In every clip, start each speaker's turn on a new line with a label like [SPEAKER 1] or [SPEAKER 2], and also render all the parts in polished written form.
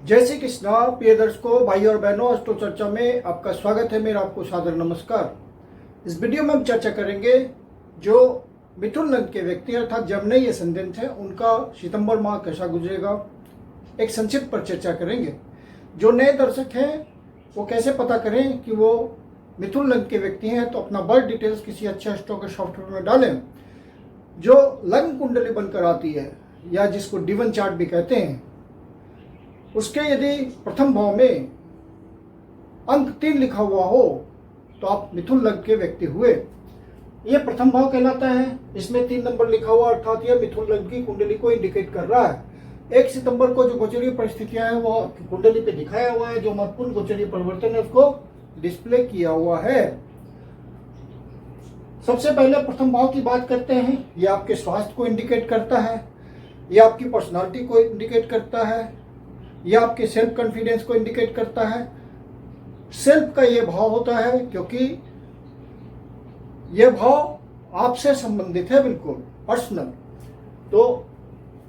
[SPEAKER 1] जय श्री कृष्णा। प्रिय दर्शकों, भाई और बहनों, अष्टो चर्चा में आपका स्वागत है। मेरा आपको सादर नमस्कार। इस वीडियो में हम चर्चा करेंगे जो मिथुन लग्न के व्यक्ति अर्थात जमनई एसेंडेंट है उनका सितंबर माह कैसा गुजरेगा, एक संक्षिप्त पर चर्चा करेंगे। जो नए दर्शक हैं वो कैसे पता करें कि वो मिथुन लग्न के व्यक्ति हैं, तो अपना बर्थ डिटेल्स किसी अच्छे एस्ट्रो के सॉफ्टवेयर में डालें। जो लग्न कुंडली बनकर आती है या जिसको डिवन चार्ट भी कहते हैं, उसके यदि प्रथम भाव में अंक 3 लिखा हुआ हो तो आप मिथुन लग्न के व्यक्ति हुए। यह प्रथम भाव कहलाता है। इसमें 3 नंबर लिखा हुआ अर्थात यह मिथुन लग्न की कुंडली को इंडिकेट कर रहा है। 1 सितंबर को जो गोचरीय परिस्थितियां हैं वो कुंडली पे दिखाया हुआ है। जो महत्वपूर्ण गोचरीय परिवर्तन है उसको डिस्प्ले किया हुआ है। सबसे पहले प्रथम भाव की बात करते हैं। यह आपके स्वास्थ्य को इंडिकेट करता है, यह आपकी पर्सनालिटी को इंडिकेट करता है, यह आपके सेल्फ कॉन्फिडेंस को इंडिकेट करता है। सेल्फ का यह भाव होता है क्योंकि यह भाव आपसे संबंधित है, बिल्कुल पर्सनल। तो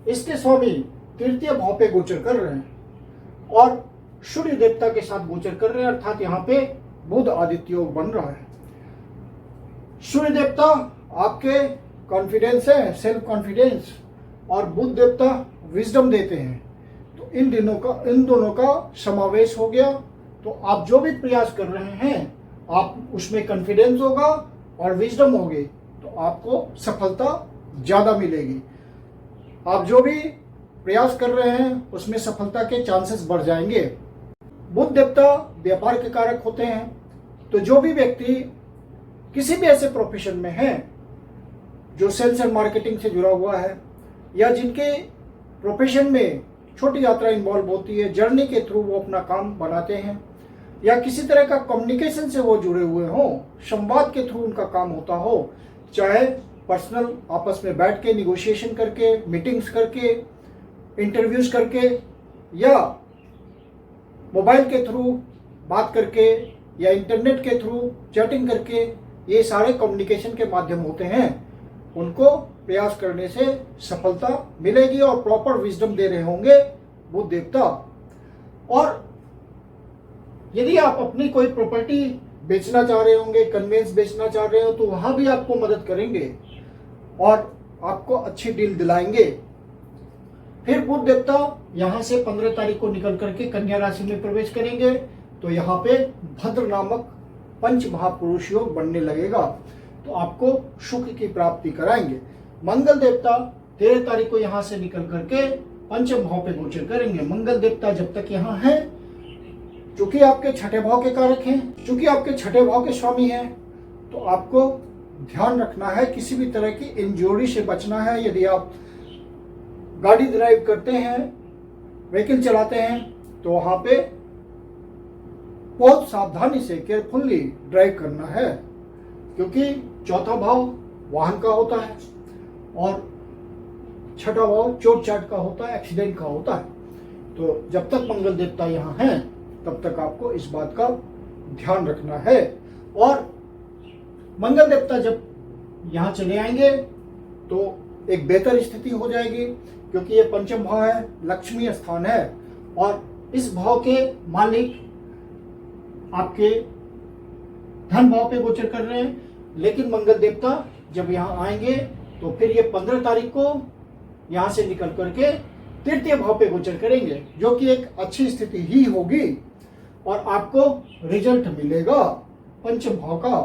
[SPEAKER 1] इसके स्वामी तृतीय भाव पे गोचर कर रहे हैं और सूर्य देवता के साथ गोचर कर रहे हैं, अर्थात यहाँ पे बुध आदित्य योग बन रहा है। सूर्य देवता आपके कॉन्फिडेंस है, सेल्फ कॉन्फिडेंस, और बुध देवता विजडम देते हैं। तो इन दोनों का समावेश हो गया। तो आप जो भी प्रयास कर रहे हैं आप उसमें कॉन्फिडेंस होगा और विजडम होगी तो आपको सफलता ज्यादा मिलेगी। आप जो भी प्रयास कर रहे हैं उसमें सफलता के चांसेस बढ़ जाएंगे। बुध देवता व्यापार के कारक होते हैं। तो जो भी व्यक्ति किसी भी ऐसे प्रोफेशन में है जो सेल्स एंड मार्केटिंग से जुड़ा हुआ है या जिनके प्रोफेशन में छोटी यात्रा इन्वॉल्व होती है, जर्नी के थ्रू वो अपना काम बनाते हैं, या किसी तरह का कम्युनिकेशन से वो जुड़े हुए हों, संवाद के थ्रू उनका काम होता हो, चाहे पर्सनल आपस में बैठ के निगोशिएशन करके, मीटिंग्स करके, इंटरव्यूज करके, या मोबाइल के थ्रू बात करके, या इंटरनेट के थ्रू चैटिंग करके, ये सारे कम्युनिकेशन के माध्यम होते हैं। उनको प्रयास करने से सफलता मिलेगी और प्रॉपर विजडम दे रहे होंगे बुध देवता। और यदि आप अपनी कोई प्रॉपर्टी बेचना चाह रहे होंगे, कन्वेंस बेचना चाह रहे हो, तो वहां भी आपको मदद करेंगे और आपको अच्छी डील दिलाएंगे। फिर बुध देवता यहां से 15 तारीख को निकल करके कन्या राशि में प्रवेश करेंगे। तो यहाँ पे भद्र नामक पंच महापुरुष योग बनने लगेगा, तो आपको सुख की प्राप्ति कराएंगे। मंगल देवता 13 तारीख को यहां से निकल करके पंचम भाव पे गोचर करेंगे। मंगल देवता जब तक यहाँ है, चूंकि आपके छठे भाव के कारक हैं, चूंकि आपके छठे भाव के स्वामी हैं, तो आपको ध्यान रखना है, किसी भी तरह की इंजरी से बचना है। यदि आप गाड़ी ड्राइव करते हैं, व्हीकल चलाते हैं, तो वहां पे बहुत सावधानी से, केयरफुल्ली ड्राइव करना है, क्योंकि चौथा भाव वाहन का होता है और छठा भाव चोट चाट का होता है, एक्सीडेंट का होता है। तो जब तक मंगल देवता यहाँ हैं तब तक आपको इस बात का ध्यान रखना है। और मंगल देवता जब यहाँ चले आएंगे तो एक बेहतर स्थिति हो जाएगी, क्योंकि ये पंचम भाव है, लक्ष्मी स्थान है, और इस भाव के मालिक आपके धन भाव पे गोचर कर रहे हैं। लेकिन मंगल देवता जब यहाँ आएंगे तो फिर ये 15 तारीख को यहाँ से निकल करके तृतीय भाव पे गोचर करेंगे, जो कि एक अच्छी स्थिति ही होगी और आपको रिजल्ट मिलेगा पंचम भाव का।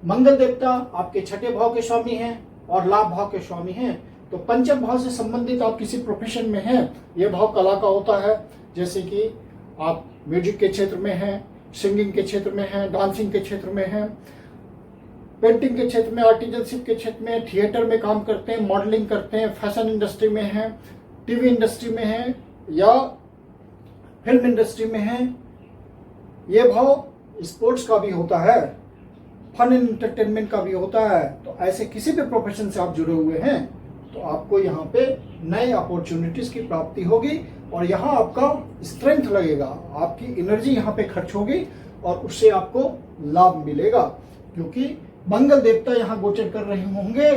[SPEAKER 1] मंगल देवता आपके छठे भाव के स्वामी हैं और लाभ भाव के स्वामी हैं। तो पंचम भाव से संबंधित आप किसी प्रोफेशन में हैं, यह भाव कला का होता है, जैसे कि आप म्यूजिक के क्षेत्र में हैं, सिंगिंग के क्षेत्र में हैं, डांसिंग के क्षेत्र में हैं, पेंटिंग के क्षेत्र में, आर्टिजनशिप के क्षेत्र में, थिएटर में काम करते हैं, मॉडलिंग करते हैं, फैशन इंडस्ट्री में हैं, टीवी इंडस्ट्री में हैं, या फिल्म इंडस्ट्री में हैं। ये भाव स्पोर्ट्स का भी होता है, फन एंड एंटरटेनमेंट का भी होता है। तो ऐसे किसी भी प्रोफेशन से आप जुड़े हुए हैं तो आपको यहाँ पे नए अपॉर्चुनिटीज की प्राप्ति होगी और यहाँ आपका स्ट्रेंथ लगेगा, आपकी एनर्जी यहाँ पे खर्च होगी और उससे आपको लाभ मिलेगा, क्योंकि मंगल देवता यहाँ गोचर कर रहे होंगे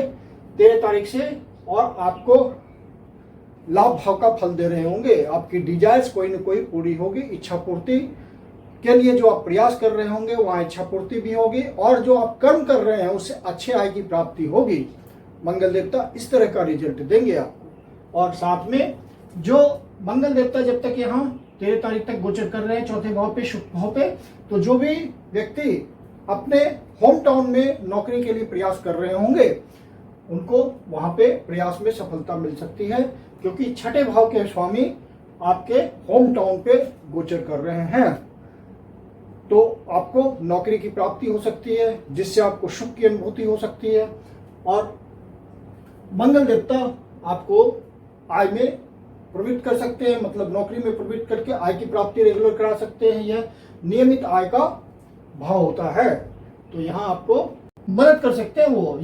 [SPEAKER 1] 13 तारीख से और आपको लाभ भाव का फल दे रहे होंगे। आपकी डिजायर्स कोई न कोई पूरी होगी, इच्छा पूर्ति के लिए जो आप प्रयास कर रहे होंगे वहाँ इच्छा पूर्ति भी होगी, और जो आप कर्म कर रहे हैं उससे अच्छे आय की प्राप्ति होगी। मंगल देवता इस तरह का रिजल्ट देंगे आपको। और साथ में जो मंगल देवता जब तक यहाँ 13 तारीख तक गोचर कर रहे हैं चौथे भाव पे, शुभ भाव पे, तो जो भी व्यक्ति अपने होम टाउन में नौकरी के लिए प्रयास कर रहे होंगे उनको वहां पे प्रयास में सफलता मिल सकती है, क्योंकि छठे भाव के स्वामी आपके होम टाउन पे गोचर कर रहे हैं। तो आपको नौकरी की प्राप्ति हो सकती है, जिससे आपको सुख की अनुभूति हो सकती है। और मंगल देवता आपको आय में प्रवृत्त कर सकते हैं, मतलब नौकरी में प्रवृत्त करके आय की प्राप्ति रेगुलर करा सकते हैं। यह नियमित आय का भाव होता है, तो यहाँ आपको मदद कर सकते हैं वो।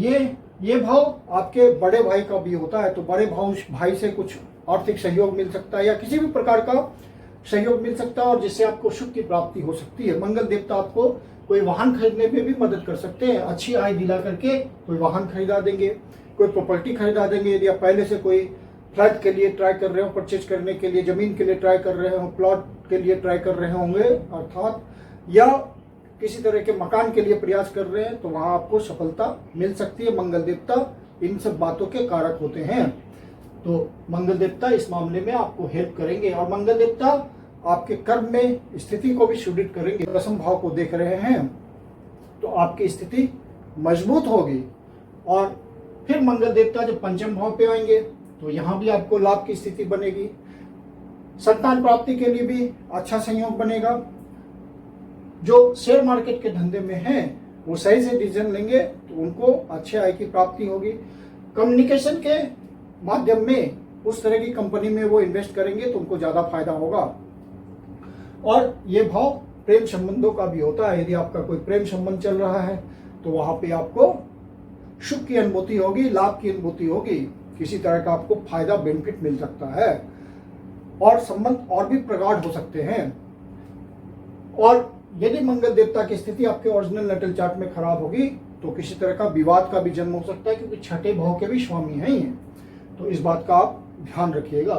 [SPEAKER 1] ये भाव आपके बड़े भाई का भी होता है, तो बड़े भाई से कुछ आर्थिक सहयोग मिल सकता है या किसी भी प्रकार का सहयोग मिल सकता है, और जिससे आपको सुख की प्राप्ति हो सकती है। मंगल देवता आपको कोई वाहन खरीदने में भी मदद कर सकते हैं, अच्छी आय दिला करके कोई वाहन खरीदा देंगे, कोई प्रॉपर्टी खरीदा देंगे। यदि आप पहले से कोई फ्लैट के लिए ट्राई कर रहे हो, परचेज करने के लिए, जमीन के लिए ट्राई कर रहे हो, प्लॉट के लिए ट्राई कर रहे होंगे अर्थात, या किसी तरह के मकान के लिए प्रयास कर रहे हैं, तो वहां आपको सफलता मिल सकती है। मंगल देवता इन सब बातों के कारक होते हैं, तो मंगल देवता इस मामले में आपको हेल्प करेंगे। और मंगल देवता आपके कर्म में स्थिति को भी सुदृढ़ करेंगे। दसम भाव को देख रहे हैं तो आपकी स्थिति मजबूत होगी। और फिर मंगल देवता जब पंचम भाव पे आएंगे तो यहाँ भी आपको लाभ की स्थिति बनेगी। संतान प्राप्ति के लिए भी अच्छा संयोग बनेगा। जो शेयर मार्केट के धंधे में हैं वो सही से डिसीजन लेंगे तो उनको अच्छे आय की प्राप्ति होगी। कम्युनिकेशन के माध्यम में उस तरह की कंपनी में वो इन्वेस्ट करेंगे तो उनको ज्यादा फायदा होगा। और ये भाव प्रेम संबंधों का भी होता है। यदि आपका कोई प्रेम संबंध चल रहा है तो वहां पे आपको सुख की अनुभूति होगी, लाभ की अनुभूति होगी, किसी तरह का आपको फायदा बेनिफिट मिल सकता है, और संबंध और भी प्रगाढ़ हो सकते हैं। और यदि मंगल देवता की स्थिति आपके ओरिजिनल नटल चार्ट में खराब होगी तो किसी तरह का विवाद का भी जन्म हो सकता है, क्योंकि छठे भाव के भी स्वामी हैं ही हैं, तो इस बात का आप ध्यान रखिएगा।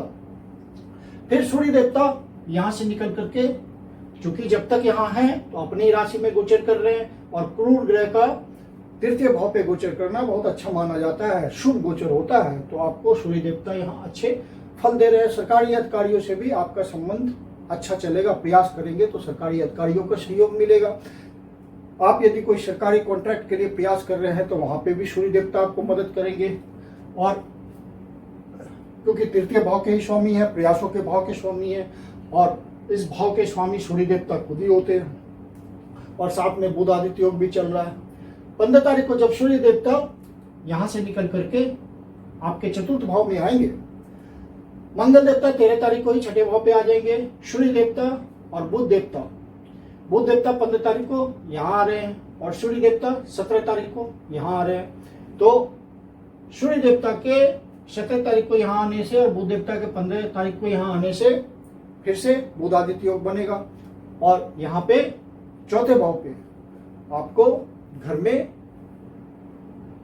[SPEAKER 1] फिर सूर्य देवता यहां से निकल करके, चूंकि जब तक यहाँ हैं तो अपनी राशि में गोचर कर रहे हैं, और क्रूर ग्रह का तृतीय भाव पे गोचर करना बहुत अच्छा माना जाता है, शुभ गोचर होता है। तो आपको सूर्य देवता यहाँ अच्छे फल दे रहे हैं। सरकारी अधिकारियों से भी आपका संबंध अच्छा चलेगा, प्रयास करेंगे तो सरकारी अधिकारियों का सहयोग मिलेगा। आप यदि कोई सरकारी कॉन्ट्रैक्ट के लिए प्रयास कर रहे हैं तो वहां पे भी सूर्य देवता आपको मदद करेंगे। और क्योंकि तृतीय भाव के ही स्वामी है, प्रयासों के भाव के स्वामी है, और इस भाव के स्वामी सूर्य देवता खुद ही होते हैं, और साथ में बुध आदित्य योग भी चल रहा है। 15 तारीख को जब सूर्य देवता यहां से निकल करके आपके चतुर्थ भाव में आएंगे, मंगल देवता 13 तारीख को ही छठे भाव पे आ जाएंगे, सूर्य देवता और बुध देवता 15 तारीख को यहाँ आ रहे हैं, और सूर्य देवता 17 तारीख को यहाँ आ रहे हैं। तो सूर्य देवता के 17 तारीख को यहाँ आने से और बुध देवता के 15 तारीख को यहाँ आने से फिर से बुध आदित्य योग बनेगा, और यहाँ पे चौथे भाव पे आपको घर में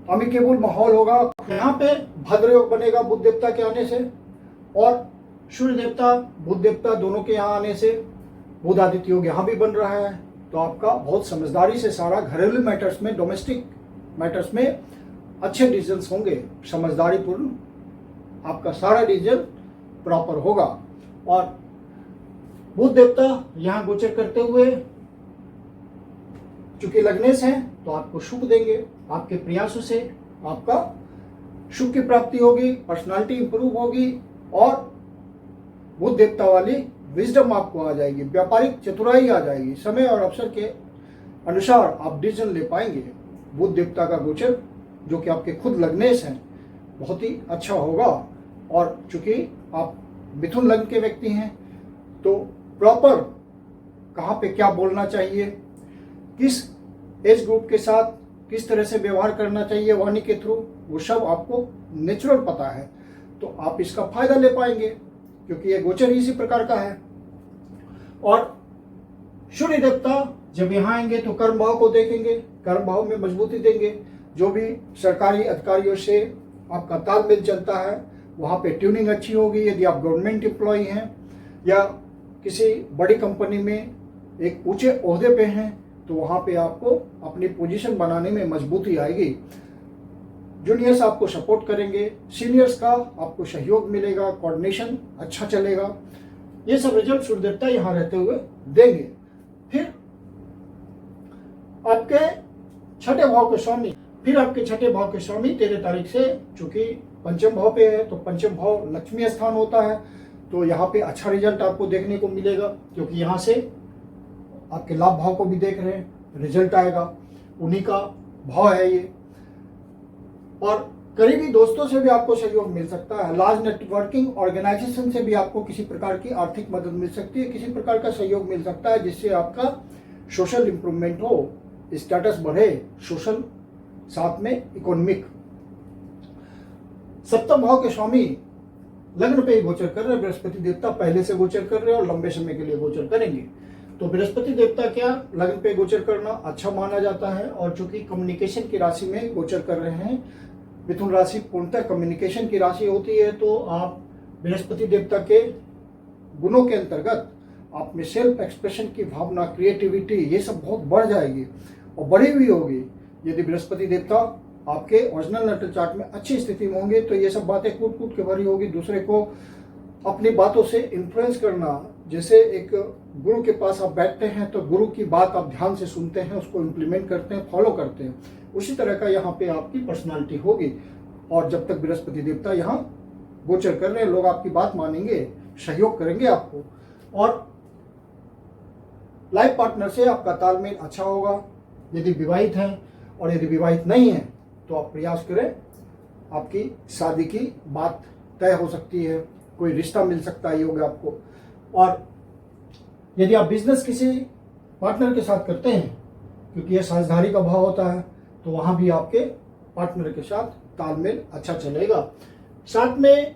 [SPEAKER 1] अमिकेबल माहौल होगा। यहाँ पे भद्र योग बनेगा बुध देवता के आने से, और सूर्य देवता बुध देवता दोनों के यहाँ आने से बुध आदित्य योग यहाँ भी बन रहा है। तो आपका बहुत समझदारी से सारा घरेलू मैटर्स में, डोमेस्टिक मैटर्स में अच्छे डिसीजंस होंगे। समझदारी पूर्ण आपका सारा डिसीजन प्रॉपर होगा। और बुध देवता यहाँ गोचर करते हुए चूंकि लग्नेश हैं तो आपको सुख देंगे। आपके प्रयासों से आपका सुख की प्राप्ति होगी, पर्सनालिटी इंप्रूव होगी, और बुध देवता वाली विजडम आपको आ जाएगी, व्यापारिक चतुराई आ जाएगी। समय और अवसर के अनुसार आप डिसीजन ले पाएंगे। बुध देवता का गोचर जो कि आपके खुद लग्नेश हैं बहुत ही अच्छा होगा। और चूंकि आप मिथुन लग्न के व्यक्ति हैं तो प्रॉपर कहाँ पे क्या बोलना चाहिए, किस एज ग्रुप के साथ किस तरह से व्यवहार करना चाहिए वाणी के थ्रू, वो सब आपको नेचुरल पता है, तो आप इसका फायदा ले पाएंगे क्योंकि ये गोचर इसी प्रकार का है। और सूर्य देवता जब यहाँ आएंगे तो कर्म भाव को देखेंगे, कर्म भाव में मजबूती देंगे। जो भी सरकारी अधिकारियों से आपका तालमेल चलता है वहाँ पे ट्यूनिंग अच्छी होगी। यदि आप गवर्नमेंट एम्प्लॉय हैं या किसी बड़ी कंपनी में एक ऊंचे ओहदे पे हैं तो वहाँ पे आपको अपनी पोजीशन बनाने में मजबूती आएगी। जूनियर्स आपको सपोर्ट करेंगे, सीनियर्स का आपको सहयोग मिलेगा, कोऑर्डिनेशन अच्छा चलेगा। ये सब रिजल्ट सूर्य देवता यहाँ रहते हुए देंगे। फिर आपके छठे भाव के स्वामी 13 तारीख से, चूंकि पंचम भाव पे है तो पंचम भाव लक्ष्मी स्थान होता है, तो यहाँ पे अच्छा रिजल्ट आपको देखने को मिलेगा, क्योंकि यहाँ से आपके लाभ भाव को भी देख रहे हैं, रिजल्ट आएगा, उन्हीं का भाव है ये। और करीबी दोस्तों से भी आपको सहयोग मिल सकता है। लार्ज नेटवर्किंग ऑर्गेनाइजेशन से भी आपको किसी प्रकार की आर्थिक मदद मिल सकती है, किसी प्रकार का सहयोग मिल सकता है, जिससे आपका सोशल इंप्रूवमेंट हो, स्टेटस बढ़े, सोशल साथ में इकोनॉमिक। सप्तम भाव के स्वामी लग्न पे ही गोचर कर रहे हैं, बृहस्पति देवता पहले से गोचर कर रहे हैं और लंबे समय के लिए गोचर करेंगे। तो बृहस्पति देवता क्या लग्न पे गोचर करना अच्छा माना जाता है, और चूंकि कम्युनिकेशन की राशि में गोचर कर रहे हैं, मिथुन राशि पूर्णतः कम्युनिकेशन की राशि होती है, तो आप बृहस्पति देवता के गुणों के अंतर्गत आप में सेल्फ एक्सप्रेशन की भावना, क्रिएटिविटी, ये सब बहुत बढ़ जाएगी और बढ़ी हुई होगी। यदि बृहस्पति देवता आपके ओरिजिनल नेटल चार्ट में अच्छी स्थिति में होंगे तो ये सब बातें कूट कूट के भरी होगी। दूसरे को अपनी बातों से इन्फ्लुएंस करना, जैसे एक गुरु के पास आप बैठते हैं तो गुरु की बात आप ध्यान से सुनते हैं, उसको इम्प्लीमेंट करते हैं, फॉलो करते हैं, उसी तरह का यहाँ पे आपकी पर्सनालिटी होगी। और जब तक बृहस्पति देवता यहाँ गोचर कर रहे हैं, लोग आपकी बात मानेंगे, सहयोग करेंगे आपको, और लाइफ पार्टनर से आपका तालमेल अच्छा होगा। यदि विवाहित हैं और यदि विवाहित नहीं हैं तो आप प्रयास करें, आपकी शादी की बात तय हो सकती है, कोई रिश्ता मिल सकता है योग आपको। और यदि आप बिजनेस किसी पार्टनर के साथ करते हैं, क्योंकि यह साझेदारी का भाव होता है, तो वहां भी आपके पार्टनर के साथ तालमेल अच्छा चलेगा। साथ में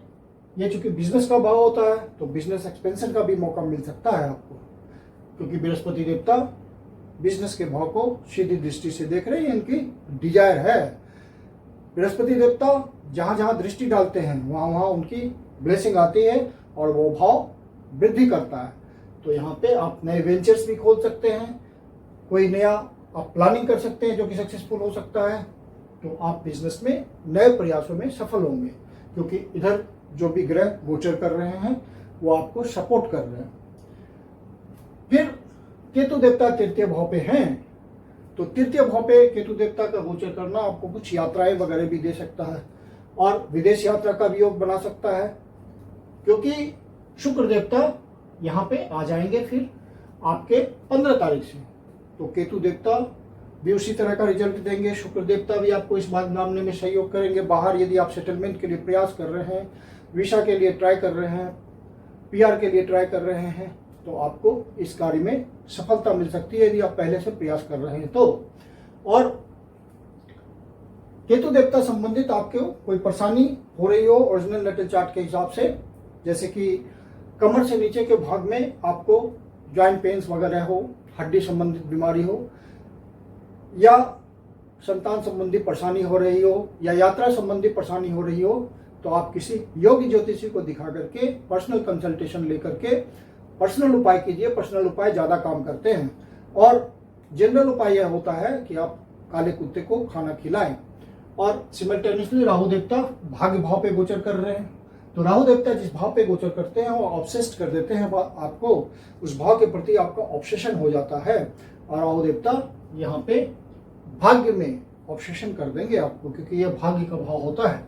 [SPEAKER 1] ये चूंकि बिजनेस का भाव होता है तो बिजनेस एक्सपेंशन का भी मौका मिल सकता है आपको, क्योंकि बृहस्पति देवता बिजनेस के भाव को सीधी दृष्टि से देख रहे हैं, इनकी डिजायर है। बृहस्पति देवता जहां जहां दृष्टि डालते हैं वहां वहां उनकी ब्लेसिंग आती है और वो भाव वृद्धि करता है। तो यहाँ पे आप नए वेंचर्स भी खोल सकते हैं, कोई नया आप प्लानिंग कर सकते हैं जो कि सक्सेसफुल हो सकता है। तो आप बिजनेस में नए प्रयासों में सफल होंगे, क्योंकि इधर जो भी ग्रह गोचर कर रहे हैं वो आपको सपोर्ट कर रहे हैं। फिर केतु देवता तृतीय भाव पे हैं, तो तृतीय भाव पे केतु देवता का गोचर करना आपको कुछ यात्राएं वगैरह भी दे सकता है और विदेश यात्रा का भी योग बना सकता है, क्योंकि शुक्र देवता यहाँ पे आ जाएंगे फिर आपके 15 तारीख से। तो केतु देवता भी उसी तरह का रिजल्ट देंगे। शुक्र देवता भी आपको इस बात मामले में सहयोग करेंगे। बाहर यदि आप सेटलमेंट के लिए प्रयास कर रहे हैं, वीसा के लिए ट्राई कर रहे हैं, पीआर के लिए ट्राई कर रहे हैं, तो आपको इस कार्य में सफलता मिल सकती है यदि आप पहले से प्रयास कर रहे हैं तो। और केतु देवता संबंधित आपको कोई परेशानी हो रही हो ओरिजिनल नेटल चार्ट के हिसाब से, जैसे कि कमर से नीचे के भाग में आपको जॉइंट पेन्स वगैरह हो, हड्डी संबंधित बीमारी हो, या संतान संबंधी परेशानी हो रही हो, या यात्रा संबंधी परेशानी हो रही हो, तो आप किसी योगी ज्योतिषी को दिखा करके पर्सनल कंसल्टेशन लेकर के पर्सनल उपाय कीजिए। पर्सनल उपाय ज़्यादा काम करते हैं। और जनरल उपाय यह होता है कि आप काले कुत्ते को खाना खिलाएं। और सिमल्टेनियसली राहु देवता भाग्य भाव पे गोचर कर रहे हैं, तो राहु देवता जिस भाव पे गोचर करते हैं वो ऑब्सेस्ड कर देते हैं आपको, उस भाव के प्रति आपका ऑब्सेशन हो जाता है। और राहु देवता यहाँ पे भाग्य में ऑब्सेशन कर देंगे आपको, क्योंकि यह भाग्य का भाव होता है।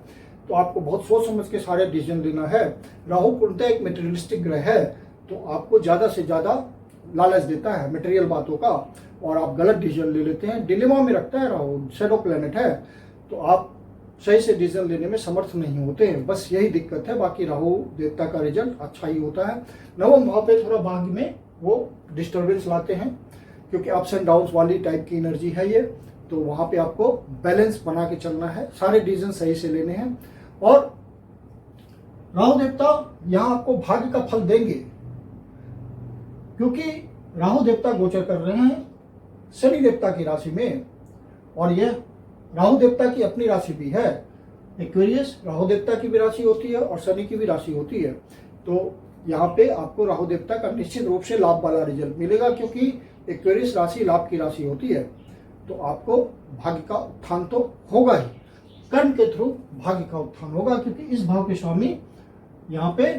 [SPEAKER 1] तो आपको बहुत सोच समझ के सारे डिसीजन लेना है। राहु पूर्णतः एक मेटेरियलिस्टिक ग्रह है, तो आपको ज़्यादा से ज़्यादा लालच देता है मटेरियल बातों का, और आप गलत डिसीजन ले लेते हैं, डिलेमा में रखता है। राहु शैडो प्लेनेट है, तो आप सही से डिसीजन लेने में समर्थ नहीं होते हैं, बस यही दिक्कत है। बाकी राहु देवता का रिजल्ट अच्छा ही होता है। नवम भाव पे थोड़ा भाग्य में वो डिस्टर्बेंस लाते हैं, क्योंकि अप्स एंड डाउन्स वाली टाइप की एनर्जी है ये, तो वहाँ पे आपको बैलेंस बना के चलना है, सारे डिसीजन सही से लेने हैं। और राहु देवता यहाँ आपको भाग्य का फल देंगे, क्योंकि राहु देवता गोचर कर रहे हैं शनि देवता की राशि में, और यह राहु देवता की अपनी राशि भी है। एक्वेरियस राहु देवता की भी राशि होती है और शनि की भी राशि होती है। तो यहाँ पे आपको राहु देवता का निश्चित रूप से लाभ वाला रिजल्ट मिलेगा, क्योंकि एक्वेरियस राशि लाभ की राशि होती है। तो आपको भाग्य का उत्थान तो होगा ही, कर्म के थ्रू भाग्य का उत्थान होगा, क्योंकि इस भाव के स्वामी यहाँ पे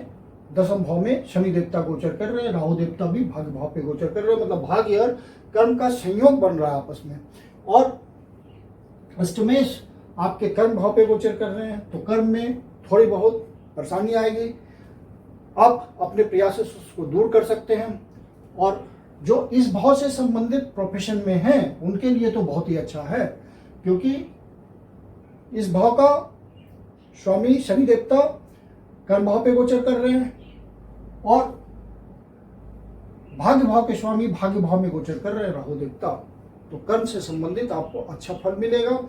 [SPEAKER 1] दसम भाव में शनि देवता गोचर कर रहे हैं, राहु देवता भी भाग्य भाव पे गोचर कर रहे हैं। मतलब भाग्य और कर्म का संयोग बन रहा है आपस में। और अष्टमेश आपके कर्म भाव पे गोचर कर रहे हैं, तो कर्म में थोड़ी बहुत परेशानी आएगी, आप अपने प्रयास से उसको दूर कर सकते हैं। और जो इस भाव से संबंधित प्रोफेशन में हैं उनके लिए तो बहुत ही अच्छा है, क्योंकि इस भाव का स्वामी शनि देवता कर्म भाव पे गोचर कर रहे हैं और भाग्य भाव के स्वामी भाग्य भाव में गोचर कर रहे हैं राहु देवता। तो कर्म से संबंधित आपको अच्छा फल मिलेगा।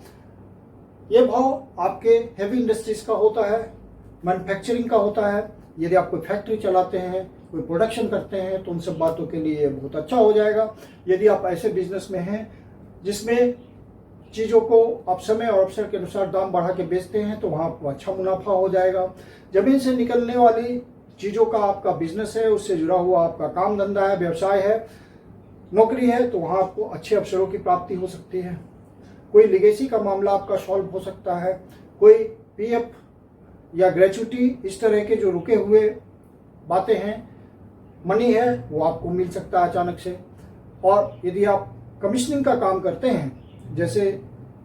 [SPEAKER 1] ये भाव आपके हेवी इंडस्ट्रीज का होता है, मैन्युफैक्चरिंग का होता है। यदि आप कोई फैक्ट्री चलाते हैं, कोई प्रोडक्शन करते हैं, तो उन सब बातों के लिए बहुत अच्छा हो जाएगा। यदि आप ऐसे बिजनेस में हैं जिसमें चीज़ों को आप समय और अवसर के अनुसार दाम बढ़ा के बेचते हैं, तो वहाँ आपको अच्छा मुनाफा हो जाएगा। जमीन से निकलने वाली चीज़ों का आपका बिजनेस है, उससे जुड़ा हुआ आपका काम धंधा है, व्यवसाय है, नौकरी है, तो वहाँ आपको अच्छे अवसरों की प्राप्ति हो सकती है। कोई लिगेसी का मामला आपका सॉल्व हो सकता है, कोई पीएफ या ग्रेचुटी इस तरह के जो रुके हुए बातें हैं, मनी है, वो आपको मिल सकता है अचानक से। और यदि आप कमीशनिंग का काम करते हैं, जैसे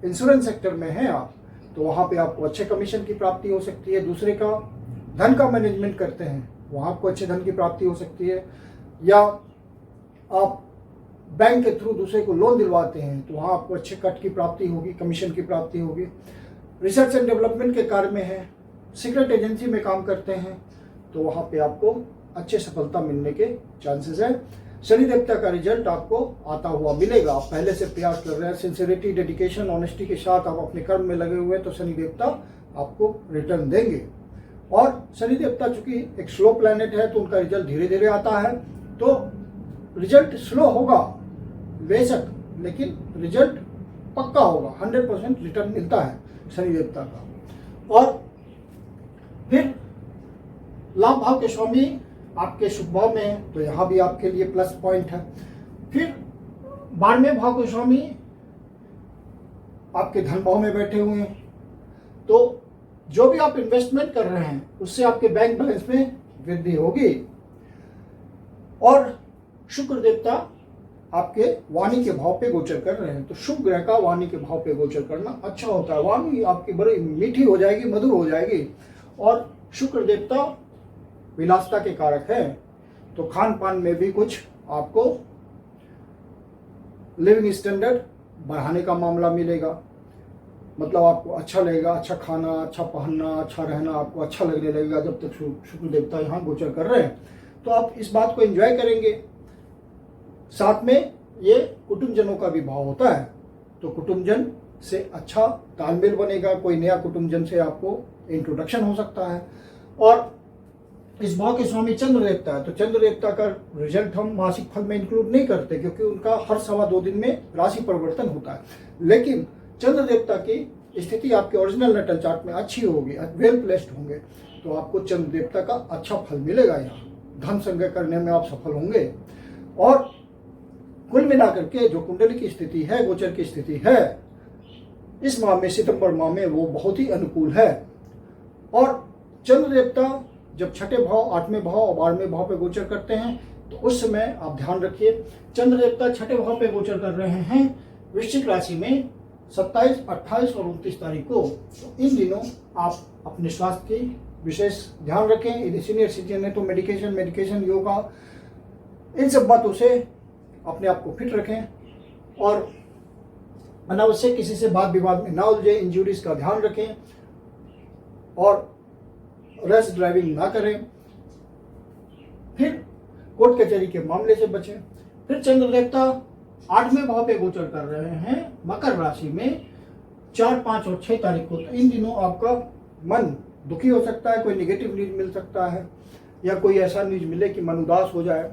[SPEAKER 1] इंश्योरेंस सेक्टर में हैं आप, तो वहाँ पे आपको अच्छे कमीशन की प्राप्ति हो सकती है। दूसरे का धन का मैनेजमेंट करते हैं, वहाँ आपको अच्छे धन की प्राप्ति हो सकती है। या आप बैंक के थ्रू दूसरे को लोन दिलवाते हैं, तो वहाँ आपको अच्छे कट की प्राप्ति होगी, कमीशन की प्राप्ति होगी। रिसर्च एंड डेवलपमेंट के कार्य में है, सीक्रेट एजेंसी में काम करते हैं, तो वहाँ पे आपको अच्छे सफलता मिलने के चांसेस है। शनि देवता का रिजल्ट आपको आता हुआ मिलेगा। आप पहले से प्रयास कर रहे हैं, सिंसियरिटी, डेडिकेशन, ऑनेस्टी के साथ आप अपने कर्म में लगे हुए हैं, तो शनि देवता आपको रिटर्न देंगे। और शनि देवता चूंकि एक स्लो प्लैनेट है, तो उनका रिजल्ट धीरे धीरे आता है, तो रिजल्ट स्लो होगा बेशक, लेकिन रिजल्ट पक्का होगा। 100% रिटर्न मिलता है शनि देवता का। और फिर लाभ भाव के स्वामी आपके शुभ भाव में है, तो यहाँ भी आपके लिए प्लस पॉइंट है। फिर 12वें भाव के स्वामी आपके धन भाव में बैठे हुए हैं, तो जो भी आप इन्वेस्टमेंट कर रहे हैं उससे आपके बैंक बैलेंस में वृद्धि होगी। और शुक्र देवता आपके वाणी के भाव पे गोचर कर रहे हैं, तो शुभ ग्रह का वाणी के भाव पे गोचर करना अच्छा होता है। वाणी आपकी बड़ी मीठी हो जाएगी, मधुर हो जाएगी। और शुक्र देवता विलासता के कारक है, तो खान पान में भी कुछ आपको लिविंग स्टैंडर्ड बढ़ाने का मामला मिलेगा। मतलब आपको अच्छा लगेगा, अच्छा खाना, अच्छा पहनना, अच्छा रहना आपको अच्छा लगने लगेगा जब तक शुक्र देवता यहाँ गोचर कर रहे हैं। तो आप इस बात को एंजॉय करेंगे। साथ में ये कुटुंबजनों का भी भाव होता है, तो कुटुंबजन से अच्छा तालमेल बनेगा। कोई नया कुटुंबजन से आपको इंट्रोडक्शन हो सकता है। और इस भाव के स्वामी चंद्र देवता है, तो चंद्र देवता का रिजल्ट हम मासिक फल में इंक्लूड नहीं करते, क्योंकि उनका हर 2.25 दिन में राशि परिवर्तन होता है। लेकिन चंद्र देवता की स्थिति आपके ओरिजिनल नेटल चार्ट में अच्छी होगी, वेल प्लेस्ड होंगे, तो आपको चंद्र देवता का अच्छा फल मिलेगा। यहाँ धन संग्रह करने में आप सफल होंगे। और कुल मिलाकर के जो कुंडली की स्थिति है, गोचर की स्थिति है, इस माह में, सितंबर माह में, वो बहुत ही अनुकूल है। और चंद्र देवता जब छठे भाव, 8वें भाव और 12वें भाव पे गोचर करते हैं, तो उस समय आप ध्यान रखिए, चंद्र देवता छठे भाव पे गोचर कर रहे हैं वृश्चिक राशि में 27, 28 और 29 तारीख को। तो इन दिनों आप अपने स्वास्थ्य की विशेष ध्यान रखें। यदि सीनियर सिटीजन है तो मेडिकेशन, योगा, इन सब बातों से अपने आप को फिट रखें। और अनावश्यक किसी से बात विवाद में ना उलझे, इंजुरीज का ध्यान रखें और रैश ड्राइविंग ना करें। फिर कोर्ट कचहरी के मामले से बचें। फिर चंद्र देवता 8वें भाव पे गोचर कर रहे हैं मकर राशि में 4, 5 और 6 तारीख को। तो इन दिनों आपका मन दुखी हो सकता है, कोई नेगेटिव न्यूज मिल सकता है, या कोई ऐसा न्यूज मिले कि मन उदास हो जाए।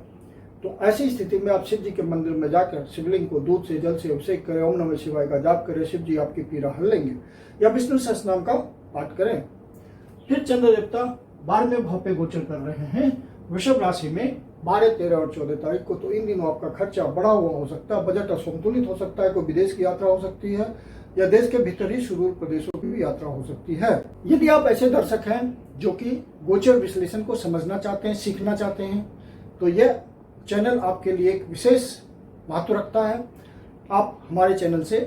[SPEAKER 1] तो ऐसी स्थिति में आप शिव जी के मंदिर में जाकर शिवलिंग को दूध से, जल से अभिषेक करें, ओम नमः शिवाय का जाप करें, शिव जी आपकी पीड़ा हल लेंगे। या विष्णु सहस्त्रनाम का बात करें, फिर चंद्र देवता 12वें भाव पे गोचर कर रहे हैं वृषभ राशि में 12, 13 और 14 तारीख को। तो इन दिनों आपका खर्चा बढ़ा हुआ हो सकता है, बजट असंतुलित हो सकता है, कोई विदेश की यात्रा हो सकती है या देश के भीतर ही सुदूर प्रदेशों की भी यात्रा हो सकती है। यदि आप ऐसे दर्शक हैं जो कि गोचर विश्लेषण को समझना चाहते हैं, सीखना चाहते हैं, तो यह चैनल आपके लिए एक विशेष महत्व रखता है। आप हमारे चैनल से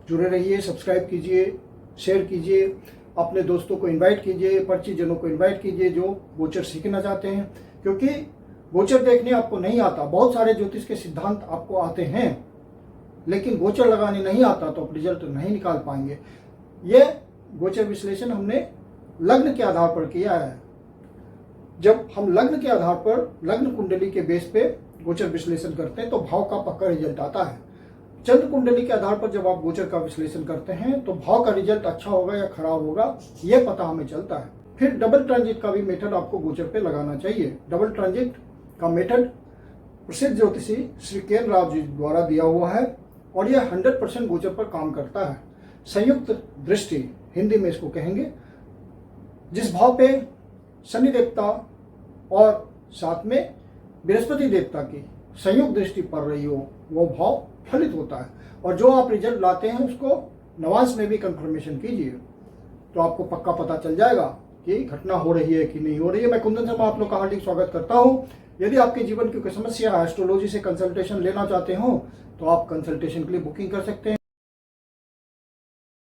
[SPEAKER 1] जुड़े रहिए, सब्सक्राइब कीजिए, शेयर कीजिए, अपने दोस्तों को इनवाइट कीजिए, परिचितजनों को इनवाइट कीजिए जो गोचर सीखना चाहते हैं, क्योंकि गोचर देखने आपको नहीं आता। बहुत सारे ज्योतिष के सिद्धांत आपको आते हैं, लेकिन गोचर लगाने नहीं आता तो आप रिजल्ट नहीं निकाल पाएंगे। यह गोचर विश्लेषण हमने लग्न के आधार पर किया है। जब हम लग्न के आधार पर, लग्न कुंडली के बेस पे गोचर विश्लेषण करते हैं तो भाव का पक्का रिजल्ट आता है। चंद्र कुंडली के आधार पर जब आप गोचर का विश्लेषण करते हैं तो भाव का रिजल्ट अच्छा होगा या खराब होगा यह पता हमें चलता है। फिर डबल ट्रांजिट का भी मेथड आपको गोचर पे लगाना चाहिए। डबल ट्रांजिट का मेथड प्रसिद्ध ज्योतिषी श्री के राव जी द्वारा दिया हुआ है और यह 100% गोचर पर काम करता है। संयुक्त दृष्टि हिंदी में इसको कहेंगे। जिस भाव पे शनि देवता और साथ में बृहस्पति देवता की संयुक्त दृष्टि पड़ रही हो वो भाव फलित होता है, और जो आप रिजल्ट लाते हैं उसको नवांश में भी कंफर्मेशन कीजिए तो आपको पक्का पता चल जाएगा कि घटना हो रही है कि नहीं हो रही है। मैं कुंदन शर्मा आप लोग का हार्दिक स्वागत करता हूं। यदि आपके जीवन की कोई समस्या है, एस्ट्रोलॉजी से कंसल्टेशन लेना चाहते हो तो आप कंसल्टेशन के लिए बुकिंग कर सकते हैं।